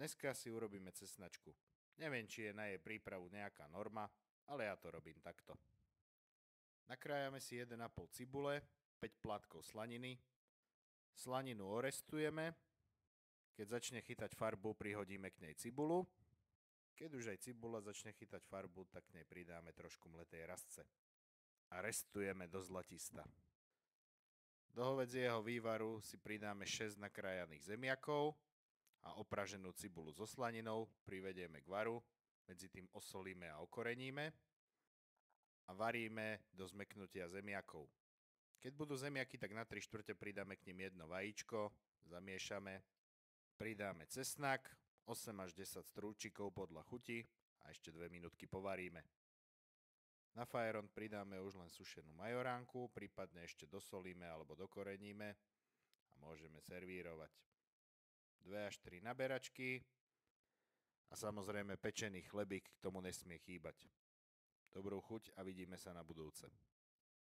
Dneska si urobíme cesnačku. Neviem, či je na jej prípravu nejaká norma, ale ja to robím takto. Nakrájame si 1,5 cibule, 5 plátkov slaniny. Slaninu orestujeme. Keď začne chytať farbu, prihodíme k nej cibulu. Keď už aj cibula začne chytať farbu, tak k nej pridáme trošku mletej rastce. A restujeme do zlatista. Do hovedzieho vývaru si pridáme 6 nakrájaných zemiakov a opraženú cibulu so slaninou privedieme k varu, medzi tým osolíme a okoreníme a varíme do zmäknutia zemiakov. Keď budú zemiaky, tak na 3/4 pridáme k nim 1 vajíčko, zamiešame, pridáme cesnak, 8 až 10 strúčikov podľa chuti a ešte 2 minútky povaríme. Na fajron pridáme už len sušenú majoránku, prípadne ešte dosolíme alebo dokoreníme a môžeme servírovať. 2 až 3 naberačky a samozrejme pečený chlebík k tomu nesmie chýbať. Dobrú chuť a vidíme sa na budúce.